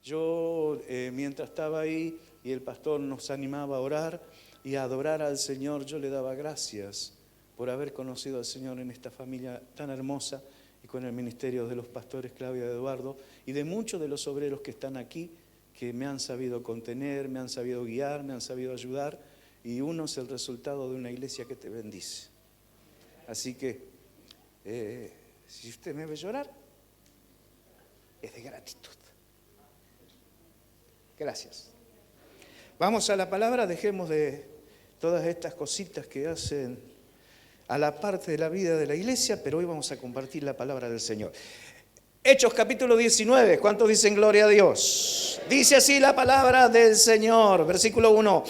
Yo, mientras estaba ahí y el pastor nos animaba a orar y a adorar al Señor, yo le daba gracias por haber conocido al Señor en esta familia tan hermosa y con el ministerio de los pastores Claudia y Eduardo y de muchos de los obreros que están aquí, que me han sabido contener, me han sabido guiar, me han sabido ayudar, y uno es el resultado de una iglesia que te bendice. Así que, si usted me ve llorar, es de gratitud. Gracias. Vamos a la palabra, dejemos de todas estas cositas que hacen a la parte de la vida de la iglesia, pero hoy vamos a compartir la palabra del Señor. Hechos capítulo 19, ¿cuántos dicen gloria a Dios? Dice así la palabra del Señor, versículo 1.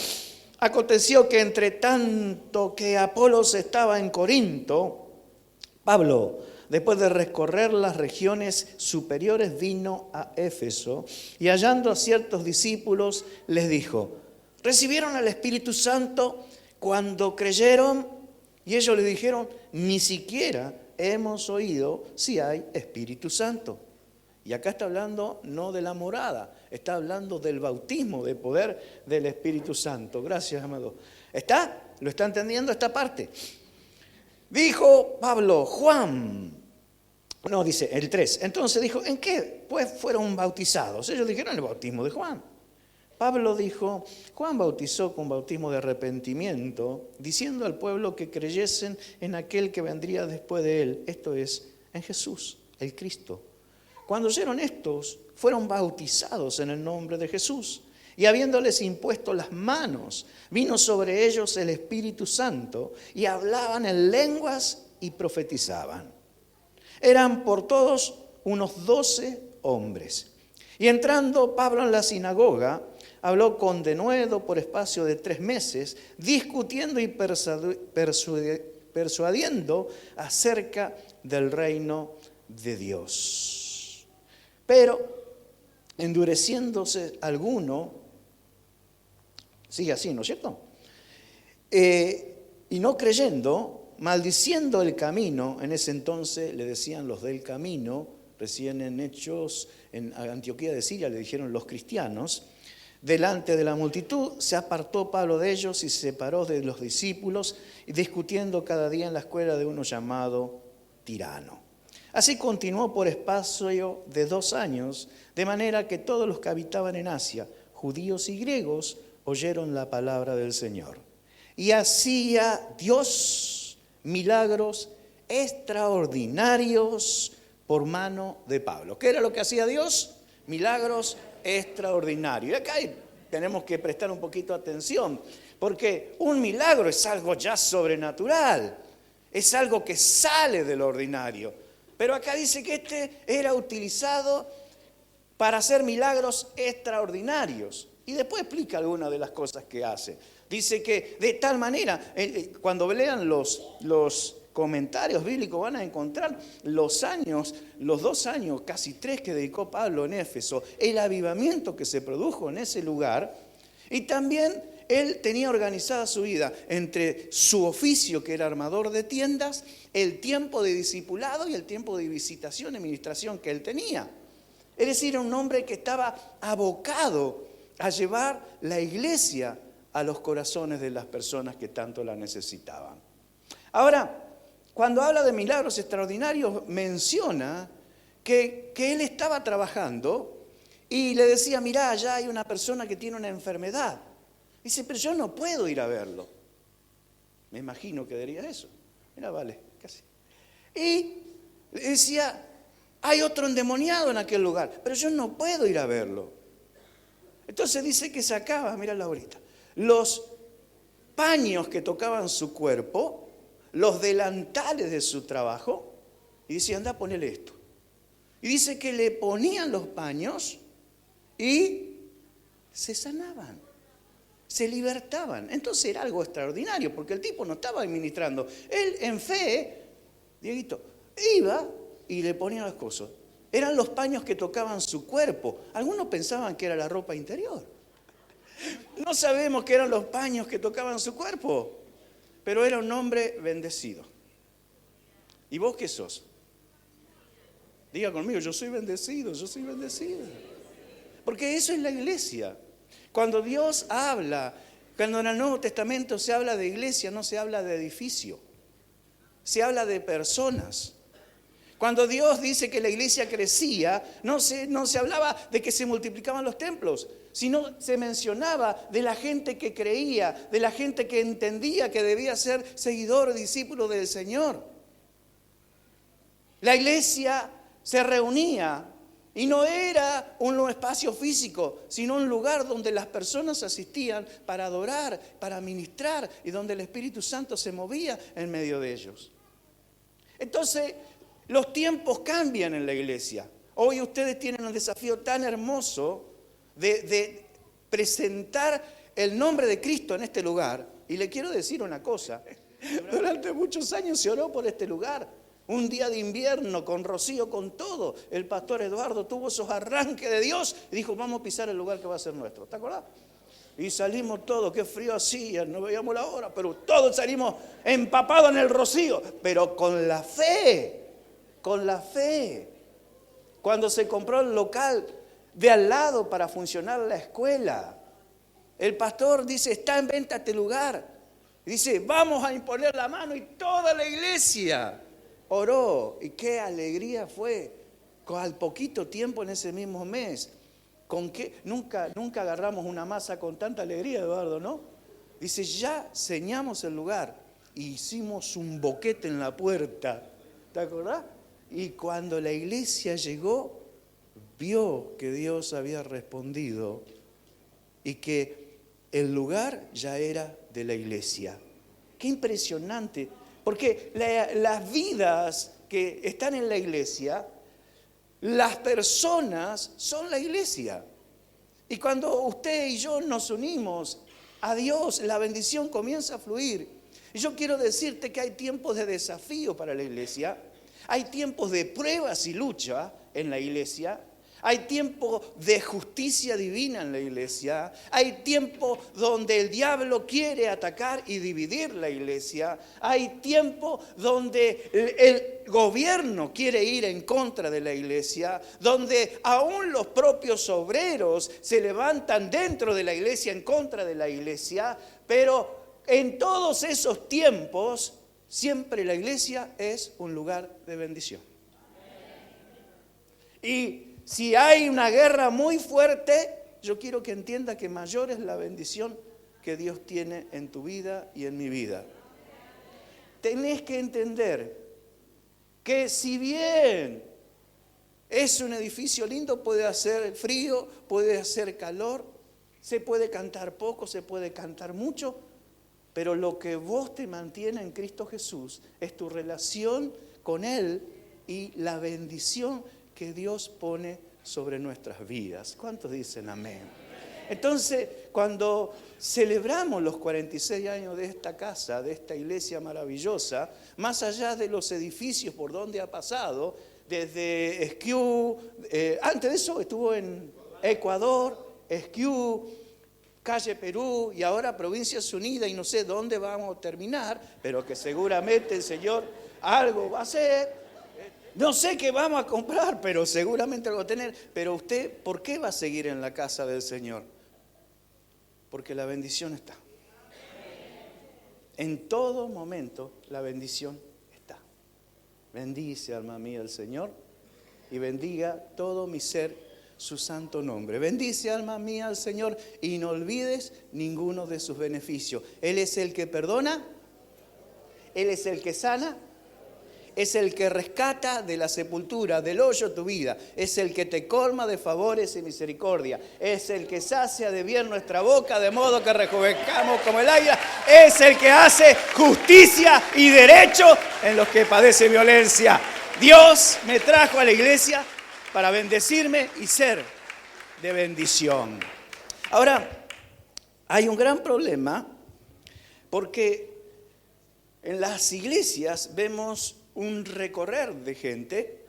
Aconteció que entre tanto que Apolos estaba en Corinto, Pablo, después de recorrer las regiones superiores, vino a Éfeso y hallando a ciertos discípulos les dijo: ¿recibieron el Espíritu Santo cuando creyeron? Y ellos le dijeron: ni siquiera hemos oído si hay Espíritu Santo. Y acá está hablando no de la morada, está hablando del bautismo de poder del Espíritu Santo. Gracias, amado. ¿Está? ¿Lo está entendiendo esta parte? Dijo Pablo, Juan, no, dice el 3. Entonces dijo, ¿en qué pues fueron bautizados? Ellos dijeron el bautismo de Juan. Pablo dijo, Juan bautizó con bautismo de arrepentimiento, diciendo al pueblo que creyesen en aquel que vendría después de él, esto es, en Jesús, el Cristo. Cuando oyeron estos, fueron bautizados en el nombre de Jesús. Y habiéndoles impuesto las manos, vino sobre ellos el Espíritu Santo y hablaban en lenguas y profetizaban. Eran por todos unos 12 hombres. Y entrando Pablo en la sinagoga, habló con denuedo por espacio de 3 meses, discutiendo y persuadiendo acerca del reino de Dios. Pero, endureciéndose alguno, sigue así, ¿no es cierto? Y no creyendo, maldiciendo el camino, en ese entonces le decían los del camino, recién en Hechos, en Antioquía de Siria le dijeron los cristianos, delante de la multitud se apartó Pablo de ellos y se separó de los discípulos, discutiendo cada día en la escuela de uno llamado Tirano. Así continuó por espacio de 2 años, de manera que todos los que habitaban en Asia, judíos y griegos, oyeron la palabra del Señor. Y hacía Dios milagros extraordinarios por mano de Pablo. ¿Qué era lo que hacía Dios? Milagros extraordinarios. Y acá tenemos que prestar un poquito de atención, porque un milagro es algo ya sobrenatural, es algo que sale del ordinario. Pero acá dice que este era utilizado para hacer milagros extraordinarios. Y después explica algunas de las cosas que hace. Dice que de tal manera, cuando lean los comentarios bíblicos van a encontrar los 2 años, casi 3 que dedicó Pablo en Éfeso, el avivamiento que se produjo en ese lugar. Y también él tenía organizada su vida entre su oficio, que era armador de tiendas, el tiempo de discipulado y el tiempo de visitación y ministración que él tenía. Es decir, era un hombre que estaba abocado a llevar la iglesia a los corazones de las personas que tanto la necesitaban. Ahora, cuando habla de milagros extraordinarios, menciona que él estaba trabajando y le decía, mirá, allá hay una persona que tiene una enfermedad. Dice, pero yo no puedo ir a verlo. Me imagino que diría eso. Mira, vale, casi. Y decía, hay otro endemoniado en aquel lugar, pero yo no puedo ir a verlo. Entonces dice que sacaba, mírala ahorita, los paños que tocaban su cuerpo, los delantales de su trabajo, y decía, anda, ponele esto. Y dice que le ponían los paños y se sanaban, se libertaban. Entonces era algo extraordinario, porque el tipo no estaba administrando. Él en fe, Dieguito, iba y le ponía las cosas. Eran los paños que tocaban su cuerpo. Algunos pensaban que era la ropa interior. No sabemos que eran los paños que tocaban su cuerpo, pero era un hombre bendecido. ¿Y vos qué sos? Diga conmigo, yo soy bendecido, yo soy bendecido. Porque eso es la iglesia. Cuando Dios habla, cuando en el Nuevo Testamento se habla de iglesia, no se habla de edificio, se habla de personas. Cuando Dios dice que la iglesia crecía, no se hablaba de que se multiplicaban los templos, sino se mencionaba de la gente que creía, de la gente que entendía que debía ser seguidor o discípulo del Señor. La iglesia se reunía y no era un espacio físico, sino un lugar donde las personas asistían para adorar, para ministrar y donde el Espíritu Santo se movía en medio de ellos. Entonces, los tiempos cambian en la iglesia. Hoy ustedes tienen un desafío tan hermoso de presentar el nombre de Cristo en este lugar. Y le quiero decir una cosa. Durante muchos años se oró por este lugar. Un día de invierno, con rocío, con todo. El pastor Eduardo tuvo esos arranques de Dios y dijo, vamos a pisar el lugar que va a ser nuestro. ¿Te acordás? Y salimos todos, qué frío hacía, no veíamos la hora, pero todos salimos empapados en el rocío. Pero con la fe. Con la fe. Cuando se compró el local de al lado para funcionar la escuela, el pastor dice, está en venta este lugar. Dice, vamos a imponer la mano y toda la iglesia oró. Y qué alegría fue. Al poquito tiempo en ese mismo mes. ¿Con qué? Nunca agarramos una masa con tanta alegría, Eduardo, ¿no? Dice, ya señamos el lugar. E hicimos un boquete en la puerta. ¿Te acordás? Y cuando la iglesia llegó, vio que Dios había respondido y que el lugar ya era de la iglesia. Qué impresionante, porque las vidas que están en la iglesia, las personas son la iglesia. Y cuando usted y yo nos unimos a Dios, la bendición comienza a fluir. Y yo quiero decirte que hay tiempos de desafío para la iglesia. Hay tiempos de pruebas y lucha en la iglesia. Hay tiempos de justicia divina en la iglesia. Hay tiempos donde el diablo quiere atacar y dividir la iglesia. Hay tiempos donde el gobierno quiere ir en contra de la iglesia. Donde aún los propios obreros se levantan dentro de la iglesia en contra de la iglesia. Pero en todos esos tiempos, siempre la iglesia es un lugar de bendición. Y si hay una guerra muy fuerte, yo quiero que entienda que mayor es la bendición que Dios tiene en tu vida y en mi vida. Tenés que entender que si bien es un edificio lindo, puede hacer frío, puede hacer calor, se puede cantar poco, se puede cantar mucho, pero lo que vos te mantiene en Cristo Jesús es tu relación con Él y la bendición que Dios pone sobre nuestras vidas. ¿Cuántos dicen amén? Entonces, cuando celebramos los 46 años de esta casa, de esta iglesia maravillosa, más allá de los edificios por donde ha pasado, desde Esquiú, antes de eso estuvo en Ecuador, Esquiú, Calle Perú y ahora Provincias Unidas, y no sé dónde vamos a terminar, pero que seguramente el Señor algo va a hacer. No sé qué vamos a comprar, pero seguramente algo va a tener. Pero usted, ¿por qué va a seguir en la casa del Señor? Porque la bendición está. En todo momento la bendición está. Bendice, alma mía, el Señor, y bendiga todo mi ser su santo nombre. Bendice, alma mía, al Señor, y no olvides ninguno de sus beneficios. Él es el que perdona, Él es el que sana, es el que rescata de la sepultura, del hoyo tu vida, es el que te colma de favores y misericordia, es el que sacia de bien nuestra boca, de modo que rejuvenezcamos como el águila, es el que hace justicia y derecho en los que padecen violencia. Dios me trajo a la iglesia para bendecirme y ser de bendición. Ahora, hay un gran problema porque en las iglesias vemos un recorrer de gente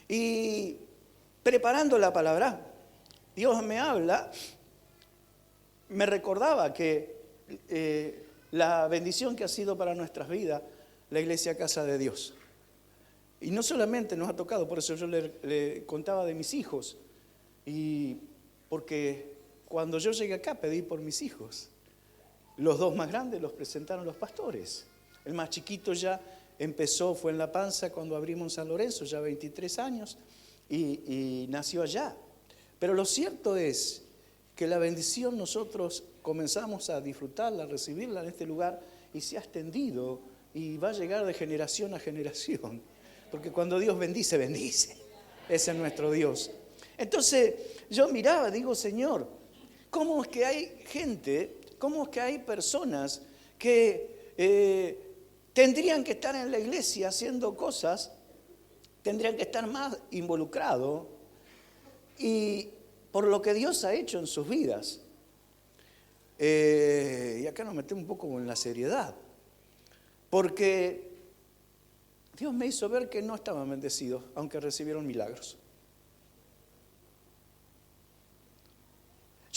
y preparando la palabra, Dios me habla, me recordaba que la bendición que ha sido para nuestras vidas la iglesia Casa de Dios. Y no solamente nos ha tocado, por eso yo le contaba de mis hijos. Y porque cuando yo llegué acá pedí por mis hijos. Los dos más grandes los presentaron los pastores. El más chiquito ya empezó, fue en La Panza cuando abrimos San Lorenzo, ya 23 años, y nació allá. Pero lo cierto es que la bendición nosotros comenzamos a disfrutarla, a recibirla en este lugar, y se ha extendido y va a llegar de generación a generación. Porque cuando Dios bendice, bendice. Ese es nuestro Dios. Entonces yo miraba, digo, Señor, ¿cómo es que hay gente, cómo es que hay personas que tendrían que estar en la iglesia haciendo cosas, tendrían que estar más involucrados y por lo que Dios ha hecho en sus vidas? Y acá nos metemos un poco en la seriedad, porque Dios me hizo ver que no estaban bendecidos, aunque recibieron milagros.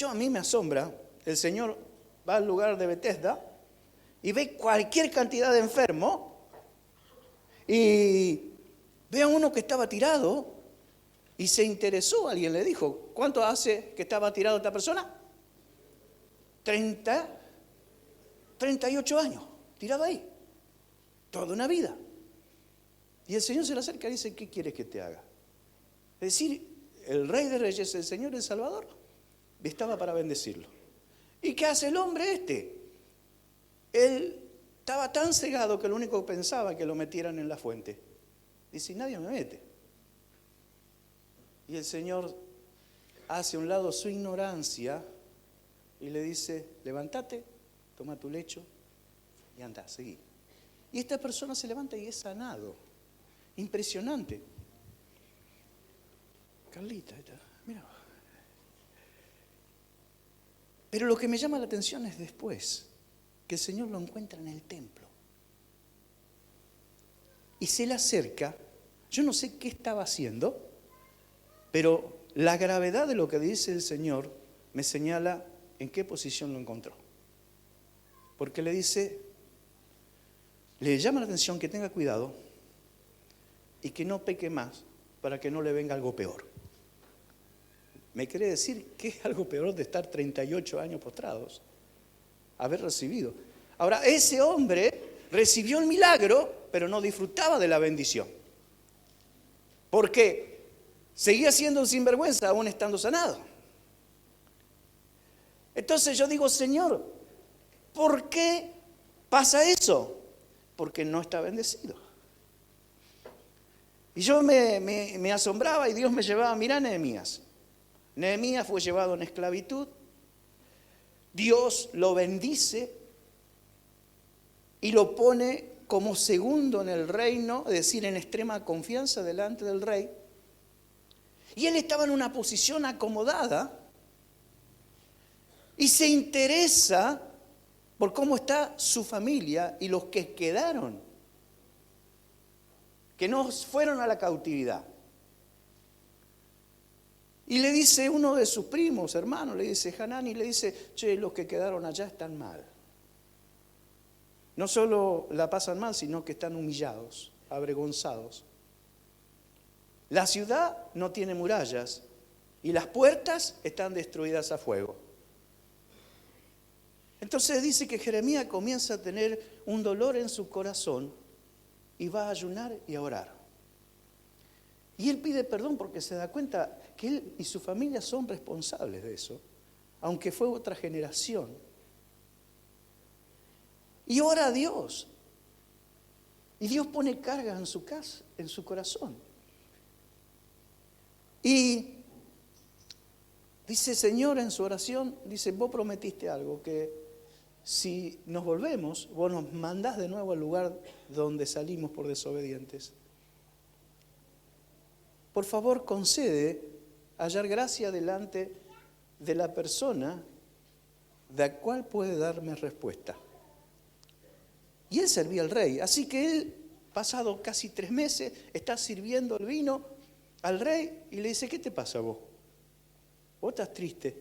A mí me asombra, el Señor va al lugar de Bethesda y ve cualquier cantidad de enfermos y ve a uno que estaba tirado y se interesó. Alguien le dijo, ¿cuánto hace que estaba tirado esta persona? 38 años, tirado ahí, toda una vida. Y el Señor se le acerca y dice, ¿qué quieres que te haga? Es decir, el Rey de Reyes, el Señor, el Salvador, estaba para bendecirlo. ¿Y qué hace el hombre este? Él estaba tan cegado que lo único que pensaba que lo metieran en la fuente. Dice, nadie me mete. Y el Señor hace a un lado su ignorancia y le dice, levántate, toma tu lecho y anda, seguí. Y esta persona se levanta y es sanado. Impresionante. Carlita, mira. Pero lo que me llama la atención es después, que el Señor lo encuentra en el templo. Y se le acerca, yo no sé qué estaba haciendo, pero la gravedad de lo que dice el Señor me señala en qué posición lo encontró. Porque le dice, le llama la atención que tenga cuidado y que no peque más para que no le venga algo peor. Me quiere decir que es algo peor de estar 38 años postrados, haber recibido. Ahora, ese hombre recibió el milagro, pero no disfrutaba de la bendición. Porque seguía siendo un sinvergüenza aún estando sanado. Entonces yo digo, Señor, ¿por qué pasa eso? Porque no está bendecido. Y yo me asombraba y Dios me llevaba a mirar a Nehemías. Nehemías fue llevado en esclavitud. Dios lo bendice y lo pone como segundo en el reino, es decir, en extrema confianza delante del rey. Y él estaba en una posición acomodada y se interesa por cómo está su familia y los que quedaron, que no fueron a la cautividad. Y le dice uno de sus primos, hermanos, le dice Hanani, le dice, che, los que quedaron allá están mal. No solo la pasan mal, sino que están humillados, avergonzados. La ciudad no tiene murallas y las puertas están destruidas a fuego. Entonces dice que Jeremías comienza a tener un dolor en su corazón y va a ayunar y a orar. Y él pide perdón porque se da cuenta que él y su familia son responsables de eso, aunque fue otra generación. Y ora a Dios. Y Dios pone cargas en su casa, en su corazón. Y dice, Señor, en su oración, dice, vos prometiste algo, que si nos volvemos, vos nos mandás de nuevo al lugar donde salimos por desobedientes. Por favor, concede hallar gracia delante de la persona de la cual puede darme respuesta. Y él servía al rey, así que él, pasado casi 3 meses, está sirviendo el vino al rey y le dice, ¿qué te pasa vos? Vos estás triste.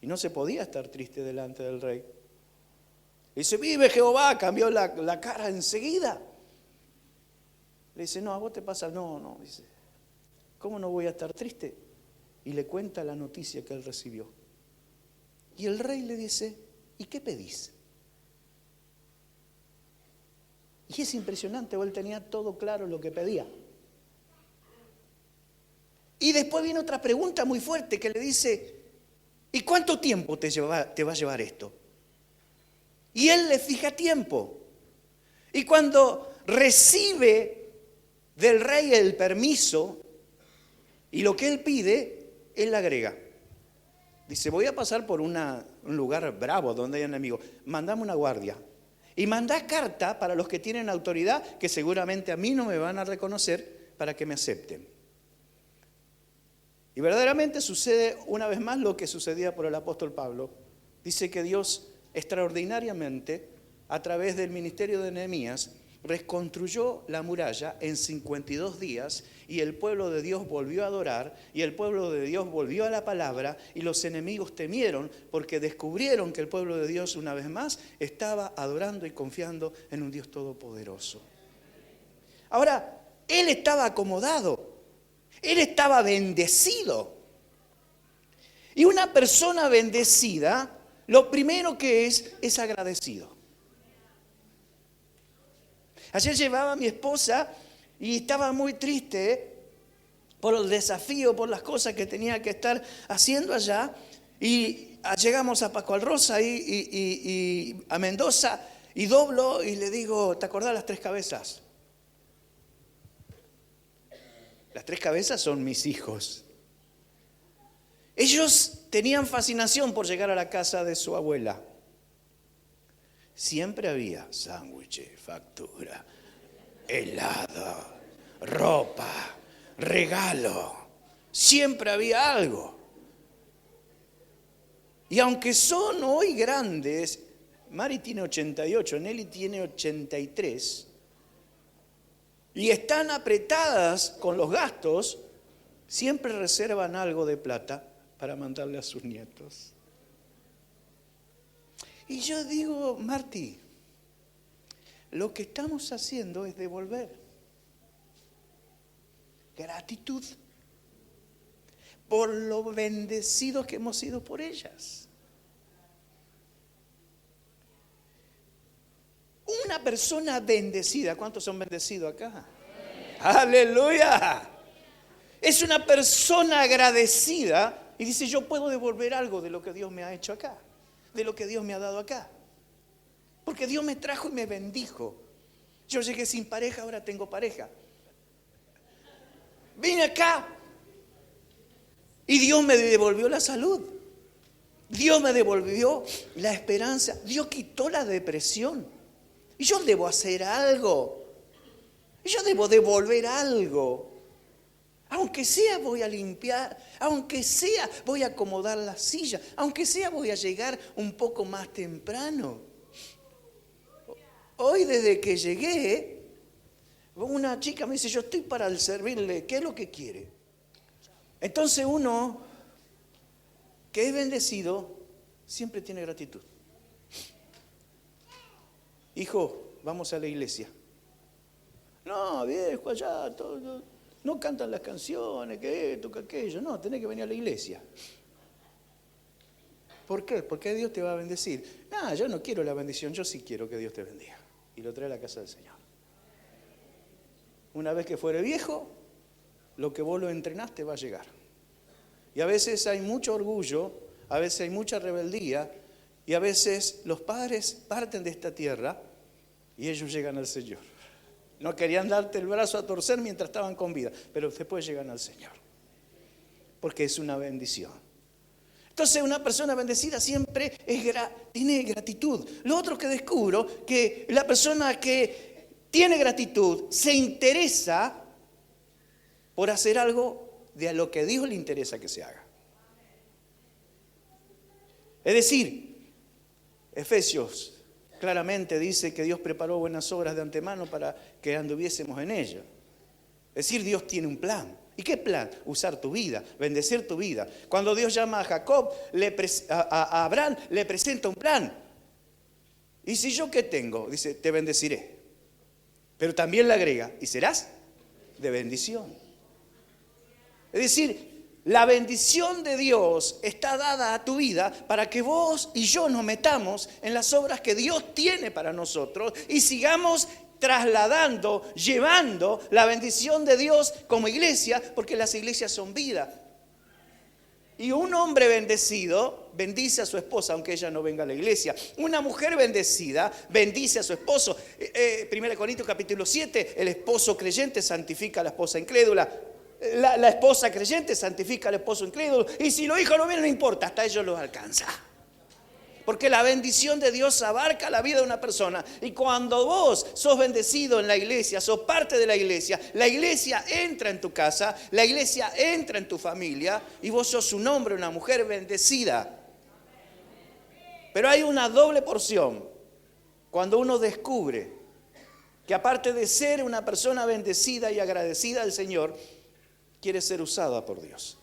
Y no se podía estar triste delante del rey. Le dice, vive Jehová, cambió la cara enseguida. Le dice, no, a vos te pasa, no, dice, ¿cómo no voy a estar triste? y le cuenta la noticia que él recibió. Y el rey le dice, ¿y qué pedís? Y es impresionante, él tenía todo claro lo que pedía. Y después viene otra pregunta muy fuerte que le dice, ¿y cuánto tiempo te va a llevar esto? Y él le fija tiempo. Y cuando recibe del rey el permiso y lo que él pide, él le agrega. Dice, voy a pasar por un lugar bravo donde hay enemigos. Mandame una guardia. Y mandá carta para los que tienen autoridad, que seguramente a mí no me van a reconocer, para que me acepten. Y verdaderamente sucede una vez más lo que sucedía por el apóstol Pablo. Dice que Dios extraordinariamente, a través del ministerio de Nehemías, reconstruyó la muralla en 52 días y el pueblo de Dios volvió a adorar y el pueblo de Dios volvió a la palabra y los enemigos temieron porque descubrieron que el pueblo de Dios una vez más estaba adorando y confiando en un Dios todopoderoso. Ahora, él estaba acomodado, él estaba bendecido. Y una persona bendecida, lo primero que es agradecido. Ayer llevaba a mi esposa y estaba muy triste por el desafío, por las cosas que tenía que estar haciendo allá. Y llegamos a Pascual Rosa y a Mendoza y doblo y le digo, ¿te acordás las 3 cabezas? Las 3 cabezas son mis hijos. Ellos tenían fascinación por llegar a la casa de su abuela. Siempre había sándwiches, factura, helado, ropa, regalo. Siempre había algo. Y aunque son hoy grandes, Mari tiene 88, Nelly tiene 83, y están apretadas con los gastos, siempre reservan algo de plata para mandarle a sus nietos. Y yo digo, Marti, lo que estamos haciendo es devolver gratitud por lo bendecidos que hemos sido por ellas. Una persona bendecida, ¿cuántos son bendecidos acá? ¡Aleluya! Es una persona agradecida y dice, yo puedo devolver algo de lo que Dios me ha hecho acá, de lo que Dios me ha dado acá. Porque Dios me trajo y me bendijo. Yo llegué sin pareja, ahora tengo pareja. Vine acá y Dios me devolvió la salud. Dios me devolvió la esperanza. Dios quitó la depresión. Y yo debo hacer algo. Y yo debo devolver algo. Aunque sea voy a limpiar, aunque sea voy a acomodar la silla, aunque sea voy a llegar un poco más temprano. Hoy desde que llegué, una chica me dice, yo estoy para servirle, ¿qué es lo que quiere? Entonces uno que es bendecido siempre tiene gratitud. Hijo, vamos a la iglesia. No, viejo, allá, todo, no cantan las canciones, que esto, que aquello. No, tenés que venir a la iglesia. ¿Por qué? Porque Dios te va a bendecir. No, yo no quiero la bendición, yo sí quiero que Dios te bendiga. Y lo trae a la casa del Señor. Una vez que fuere viejo, lo que vos lo entrenaste va a llegar. Y a veces hay mucho orgullo, a veces hay mucha rebeldía, y a veces los padres parten de esta tierra y ellos llegan al Señor. No querían darte el brazo a torcer mientras estaban con vida, pero después llegan al Señor. Porque es una bendición. Entonces una persona bendecida siempre tiene gratitud. Lo otro que descubro, que la persona que tiene gratitud se interesa por hacer algo de a lo que a Dios le interesa que se haga. Es decir, Efesios claramente dice que Dios preparó buenas obras de antemano para que anduviésemos en ellas. Es decir, Dios tiene un plan. ¿Y qué plan? Usar tu vida, bendecir tu vida. Cuando Dios llama a Jacob, a Abraham le presenta un plan. ¿Y si yo qué tengo? Dice, te bendeciré. Pero también le agrega, y serás de bendición. Es decir, La bendición de Dios está dada a tu vida para que vos y yo nos metamos en las obras que Dios tiene para nosotros y sigamos trasladando, llevando la bendición de Dios como iglesia, porque las iglesias son vida. Y un hombre bendecido bendice a su esposa, aunque ella no venga a la iglesia. Una mujer bendecida bendice a su esposo. 1 Corintios capítulo 7, el esposo creyente santifica a la esposa incrédula. La esposa creyente santifica al esposo incrédulo. Y si los hijos no vienen, no importa, hasta ellos los alcanza. Porque la bendición de Dios abarca la vida de una persona. Y cuando vos sos bendecido en la iglesia, sos parte de la iglesia entra en tu casa, la iglesia entra en tu familia y vos sos un hombre, una mujer bendecida. Pero hay una doble porción cuando uno descubre que aparte de ser una persona bendecida y agradecida al Señor, quiere ser usada por Dios.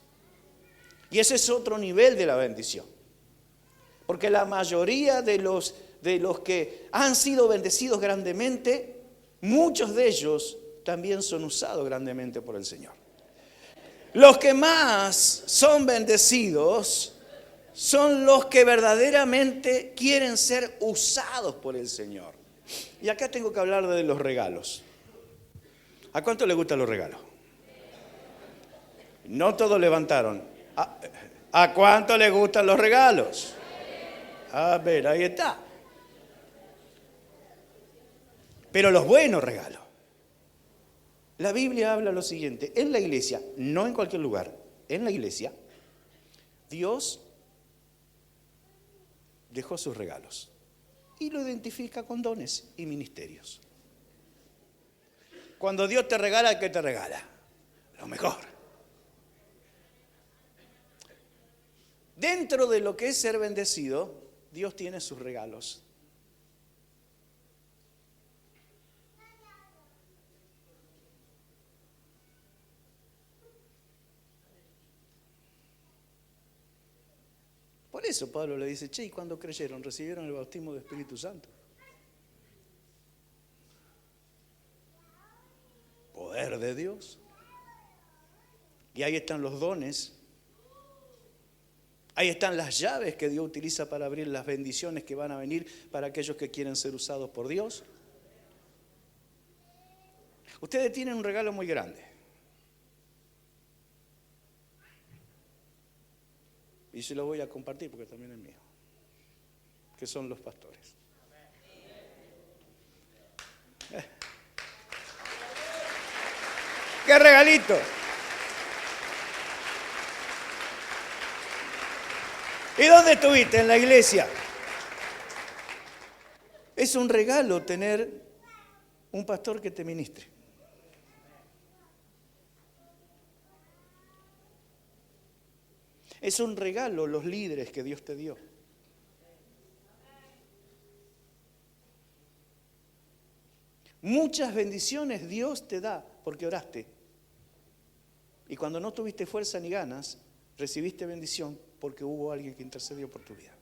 Y ese es otro nivel de la bendición. Porque la mayoría de los que han sido bendecidos grandemente, muchos de ellos también son usados grandemente por el Señor. Los que más son bendecidos son los que verdaderamente quieren ser usados por el Señor. Y acá tengo que hablar de los regalos. ¿A cuánto les gustan los regalos? No todos levantaron. ¿A cuánto les gustan los regalos? A ver, ahí está. Pero los buenos regalos. La Biblia habla lo siguiente. En la iglesia, no en cualquier lugar, en la iglesia, Dios dejó sus regalos y lo identifica con dones y ministerios. Cuando Dios te regala, ¿qué te regala? Lo mejor. Dentro de lo que es ser bendecido, Dios tiene sus regalos. Por eso Pablo le dice, ¿y cuando creyeron? ¿Recibieron el bautismo del Espíritu Santo? Poder de Dios. Y ahí están los dones. Ahí están las llaves que Dios utiliza para abrir las bendiciones que van a venir para aquellos que quieren ser usados por Dios. Ustedes tienen un regalo muy grande. Y se lo voy a compartir porque también es mío. Que son los pastores. ¡Qué regalito! ¿Y dónde estuviste? En la iglesia. Es un regalo tener un pastor que te ministre. Es un regalo los líderes que Dios te dio. Muchas bendiciones Dios te da porque oraste. Y cuando no tuviste fuerza ni ganas, recibiste bendición porque hubo alguien que intercedió por tu vida.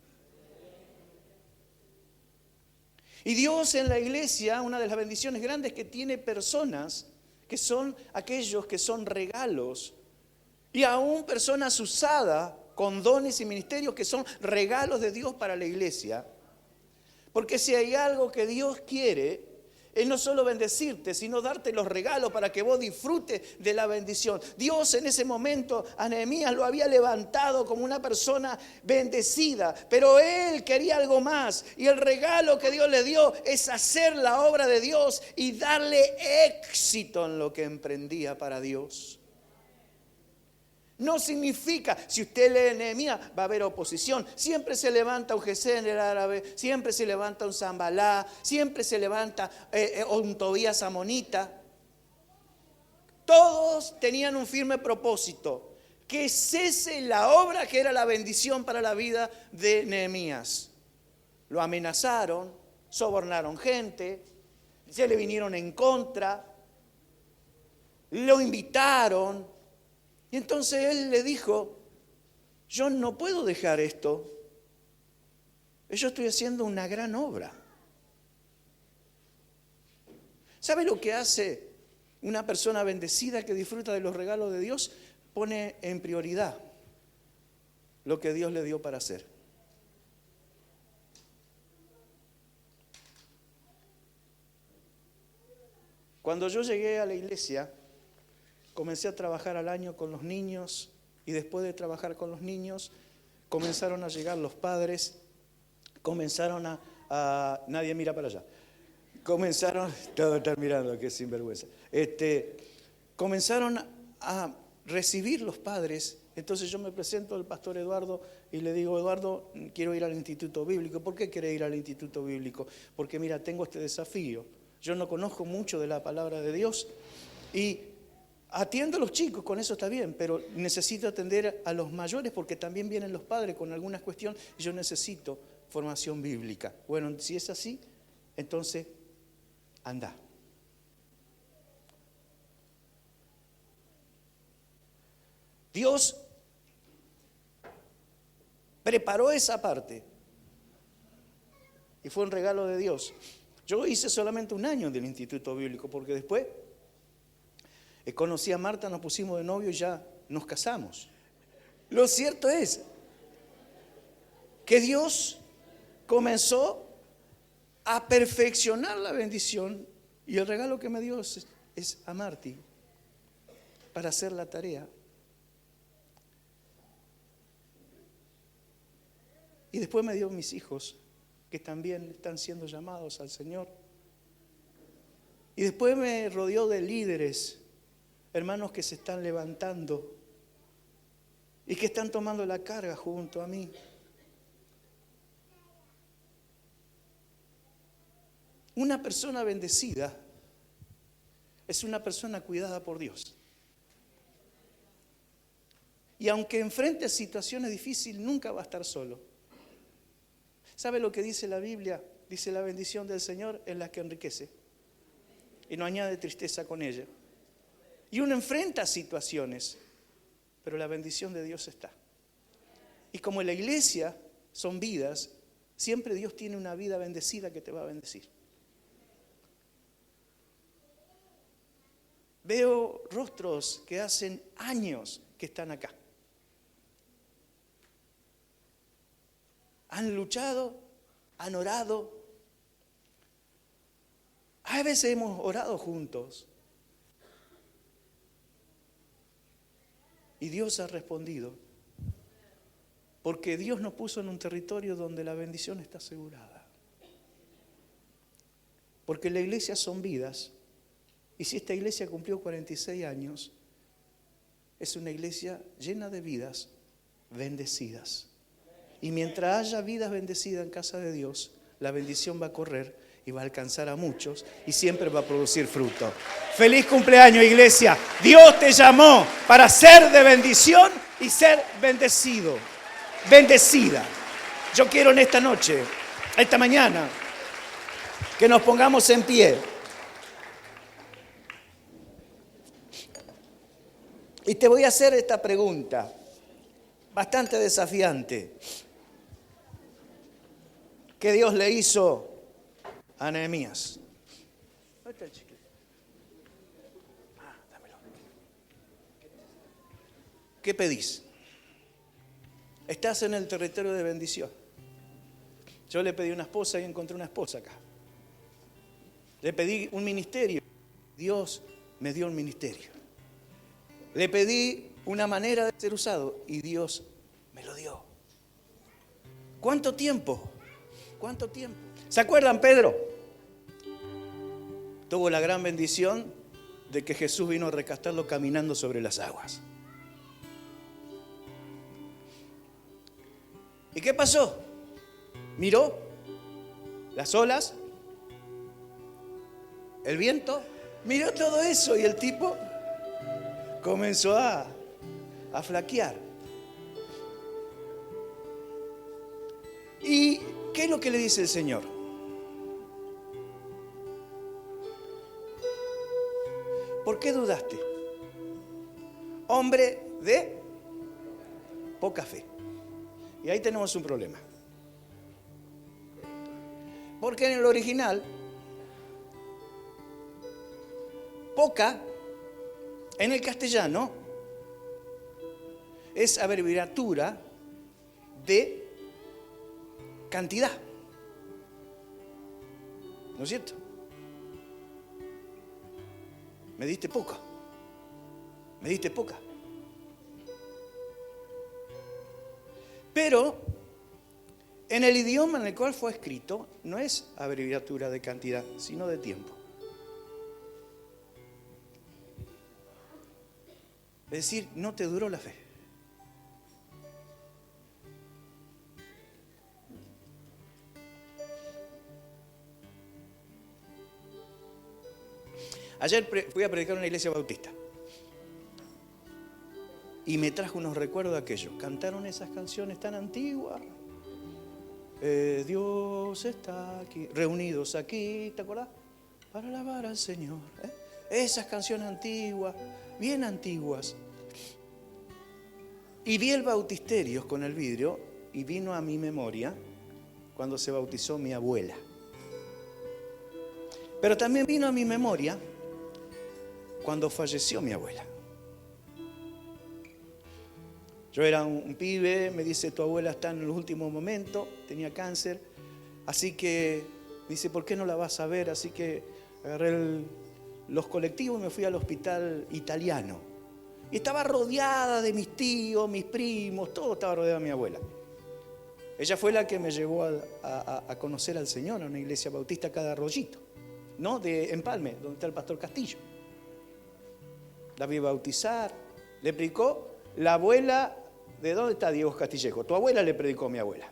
Y Dios en la iglesia, una de las bendiciones grandes que tiene personas que son aquellos que son regalos y aún personas usadas con dones y ministerios que son regalos de Dios para la iglesia. Porque si hay algo que Dios quiere, es no solo bendecirte, sino darte los regalos para que vos disfrutes de la bendición. Dios en ese momento a Nehemías lo había levantado como una persona bendecida, pero él quería algo más. Y el regalo que Dios le dio es hacer la obra de Dios y darle éxito en lo que emprendía para Dios. No significa, si usted lee Nehemías, va a haber oposición. Siempre se levanta un Gesén el árabe, siempre se levanta un Zambalá, siempre se levanta un Tobías amonita. Todos tenían un firme propósito, que cese la obra que era la bendición para la vida de Nehemías. Lo amenazaron, sobornaron gente, se le vinieron en contra, lo invitaron. Y entonces él le dijo, yo no puedo dejar esto. Yo estoy haciendo una gran obra. ¿Sabe lo que hace una persona bendecida que disfruta de los regalos de Dios? pone en prioridad lo que Dios le dio para hacer. Cuando yo llegué a la iglesia, comencé a trabajar al año con los niños y después de trabajar con los niños, comenzaron a llegar los padres, comenzaron nadie mira para allá, todos están mirando, qué sinvergüenza, comenzaron a recibir los padres. Entonces yo me presento al pastor Eduardo y le digo: Eduardo, quiero ir al Instituto Bíblico. ¿Por qué quiere ir al Instituto Bíblico? Porque mira, tengo este desafío. Yo no conozco mucho de la palabra de Dios y atiendo a los chicos, con eso está bien, pero necesito atender a los mayores porque también vienen los padres con algunas cuestiones y yo necesito formación bíblica. Bueno, si es así, entonces anda. Dios preparó esa parte y fue un regalo de Dios. Yo hice solamente 1 año del Instituto Bíblico porque después conocí a Marta, nos pusimos de novio y ya nos casamos. Lo cierto es que Dios comenzó a perfeccionar la bendición y el regalo que me dio es a Marti para hacer la tarea. Y después me dio mis hijos, que también están siendo llamados al Señor. Y después me rodeó de líderes, hermanos que se están levantando y que están tomando la carga junto a mí. Una persona bendecida es una persona cuidada por Dios. Y aunque enfrente situaciones difíciles, nunca va a estar solo. ¿Sabe lo que dice la Biblia? Dice: la bendición del Señor es la que enriquece y no añade tristeza con ella. Y uno enfrenta situaciones, pero la bendición de Dios está. Y como en la iglesia son vidas, siempre Dios tiene una vida bendecida que te va a bendecir. Veo rostros que hacen años que están acá. Han luchado, han orado. A veces hemos orado juntos. Y Dios ha respondido. Porque Dios nos puso en un territorio donde la bendición está asegurada. Porque la iglesia son vidas. Y si esta iglesia cumplió 46 años, es una iglesia llena de vidas bendecidas. Y mientras haya vidas bendecidas en casa de Dios, la bendición va a correr y va a alcanzar a muchos y siempre va a producir fruto. ¡Feliz cumpleaños, iglesia! Dios te llamó para ser de bendición y ser bendecido, bendecida. Yo quiero en esta noche, esta mañana, que nos pongamos en pie. Y te voy a hacer esta pregunta, bastante desafiante, que Dios le hizo a Nehemías. ¿Dónde está el chiquito? Dámelo. ¿Qué pedís? Estás en el territorio de bendición. Yo le pedí una esposa y encontré una esposa acá. Le pedí un ministerio. Dios me dio un ministerio. Le pedí una manera de ser usado y Dios me lo dio. ¿Cuánto tiempo? ¿Cuánto tiempo? ¿Se acuerdan, Pedro? Tuvo la gran bendición de que Jesús vino a rescatarlo caminando sobre las aguas. ¿Y qué pasó? Miró las olas, el viento, miró todo eso y el tipo comenzó a flaquear. ¿Y qué es lo que le dice el Señor? ¿Por qué dudaste? Hombre de poca fe. Y ahí tenemos un problema. Porque en el original, poca, en el castellano, es abreviatura de cantidad. ¿No es cierto? Me diste poca. Me diste poca. Pero en el idioma en el cual fue escrito no es abreviatura de cantidad, sino de tiempo. Es decir, no te duró la fe. Ayer fui a predicar en una iglesia bautista y me trajo unos recuerdos de aquello. Cantaron esas canciones tan antiguas. Dios está aquí, reunidos aquí, ¿te acordás? Para alabar al Señor. Esas canciones antiguas, bien antiguas. Y vi el bautisterio con el vidrio y vino a mi memoria cuando se bautizó mi abuela. Pero también vino a mi memoria cuando falleció mi abuela. Yo era un pibe, me dice, tu abuela está en los últimos momentos, tenía cáncer, así que, dice, ¿por qué no la vas a ver? Así que agarré los colectivos y me fui al hospital italiano. Y estaba rodeada de mis tíos, mis primos, todo estaba rodeado de mi abuela. Ella fue la que me llevó a conocer al Señor, a una iglesia bautista acá de Arroyito, ¿no? De Empalme, donde está el pastor Castillo. La vi bautizar, le predicó la abuela. ¿De dónde está Diego Castillejo? Tu abuela le predicó a mi abuela.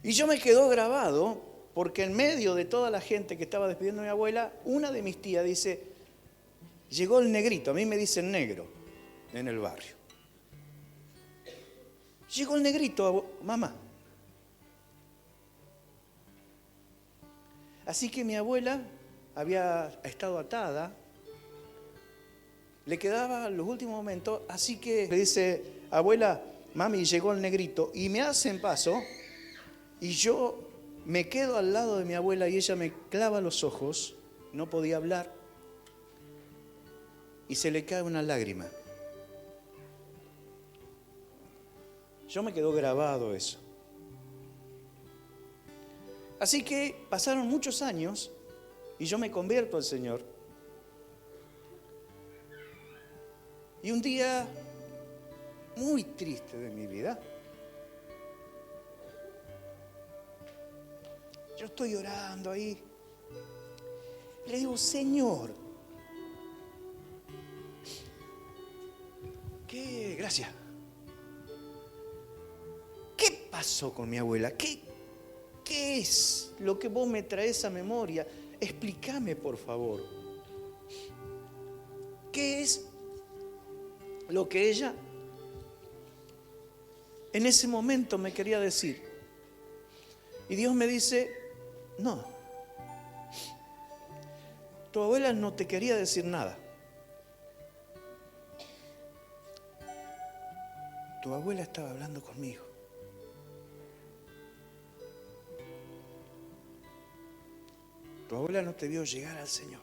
Y yo me quedó grabado porque en medio de toda la gente que estaba despidiendo a mi abuela, una de mis tías dice, llegó el negrito, a mí me dicen negro en el barrio. Llegó el negrito, mamá. Así que mi abuela había estado atada, le quedaba los últimos momentos, así que le dice, abuela, mami, llegó el negrito, y me hacen paso, y yo me quedo al lado de mi abuela y ella me clava los ojos, no podía hablar, y se le cae una lágrima. Yo me quedó grabado eso. Así que pasaron muchos años y yo me convierto al Señor. Y un día muy triste de mi vida, yo estoy orando ahí. Y le digo, Señor, gracias. ¿Qué pasó con mi abuela? ¿Qué es lo que vos me traes a memoria? Explícame, por favor. ¿Qué es lo que ella en ese momento me quería decir? Y Dios me dice, no, tu abuela no te quería decir nada. Tu abuela estaba hablando conmigo. Tu abuela no te vio llegar al Señor.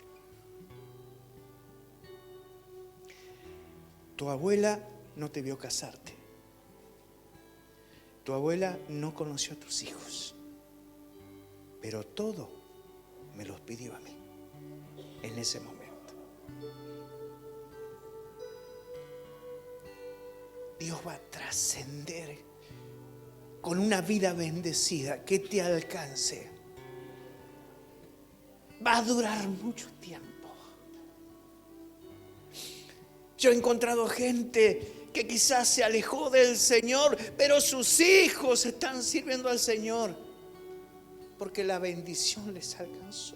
Tu abuela no te vio casarte. Tu abuela no conoció a tus hijos. Pero todo me los pidió a mí en ese momento. Dios va a trascender con una vida bendecida que te alcance. Va a durar mucho tiempo. Yo he encontrado gente que quizás se alejó del Señor, pero sus hijos están sirviendo al Señor porque la bendición les alcanzó.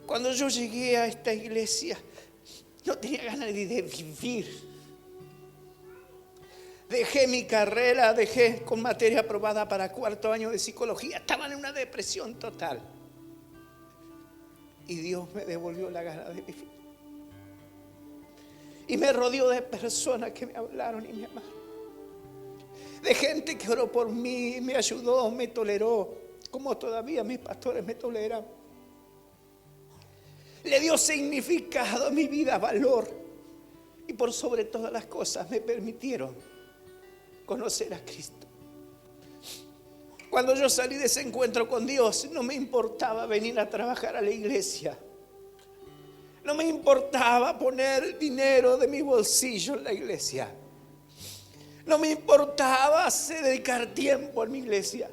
Cuando yo llegué a esta iglesia, no tenía ganas de vivir. Dejé mi carrera, dejé con materia aprobada para 4º año de psicología. Estaba en una depresión total. Y Dios me devolvió la gana de vivir. Y me rodeó de personas que me hablaron y me amaron. De gente que oró por mí, me ayudó, me toleró, como todavía mis pastores me toleran. le dio significado a mi vida, valor. Y por sobre todas las cosas me permitieron conocer a Cristo. Cuando yo salí de ese encuentro con Dios, no me importaba venir a trabajar a la iglesia. No me importaba poner dinero de mi bolsillo en la iglesia. No me importaba dedicar tiempo a mi iglesia.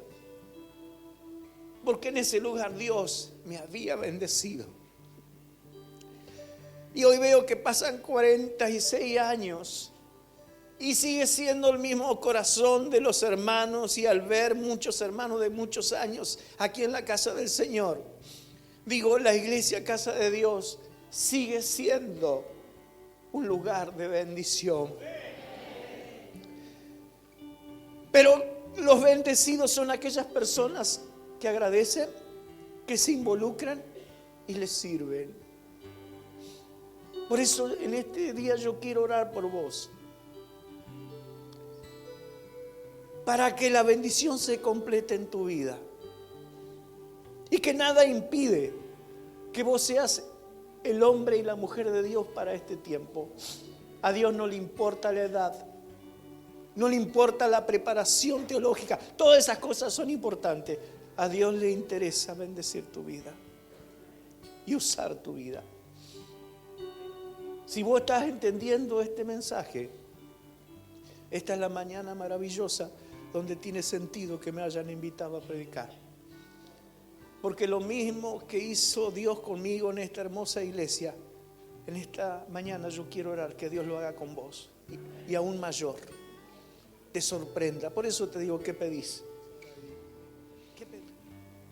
Porque en ese lugar Dios me había bendecido. Y hoy veo que pasan 46 años y sigue siendo el mismo corazón de los hermanos. Y al ver muchos hermanos de muchos años aquí en la casa del Señor, digo, la iglesia Casa de Dios sigue siendo un lugar de bendición. Pero los bendecidos son aquellas personas que agradecen, que se involucran y les sirven. Por eso en este día yo quiero orar por vos, para que la bendición se complete en tu vida y que nada impide que vos seas el hombre y la mujer de Dios para este tiempo. A Dios no le importa la edad, no le importa la preparación teológica, todas esas cosas son importantes. A Dios le interesa bendecir tu vida y usar tu vida. Si vos estás entendiendo este mensaje, esta es la mañana maravillosa donde tiene sentido que me hayan invitado a predicar. Porque lo mismo que hizo Dios conmigo en esta hermosa iglesia, en esta mañana yo quiero orar que Dios lo haga con vos y aún mayor, te sorprenda. Por eso te digo, ¿qué pedís?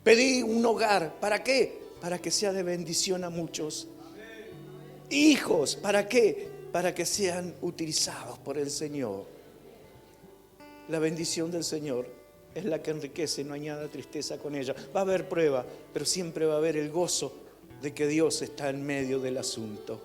Pedí un hogar. ¿Para qué? Para que sea de bendición a muchos. Hijos. ¿Para qué? Para que sean utilizados por el Señor. La bendición del Señor es la que enriquece, no añada tristeza con ella. Va a haber prueba, pero siempre va a haber el gozo de que Dios está en medio del asunto.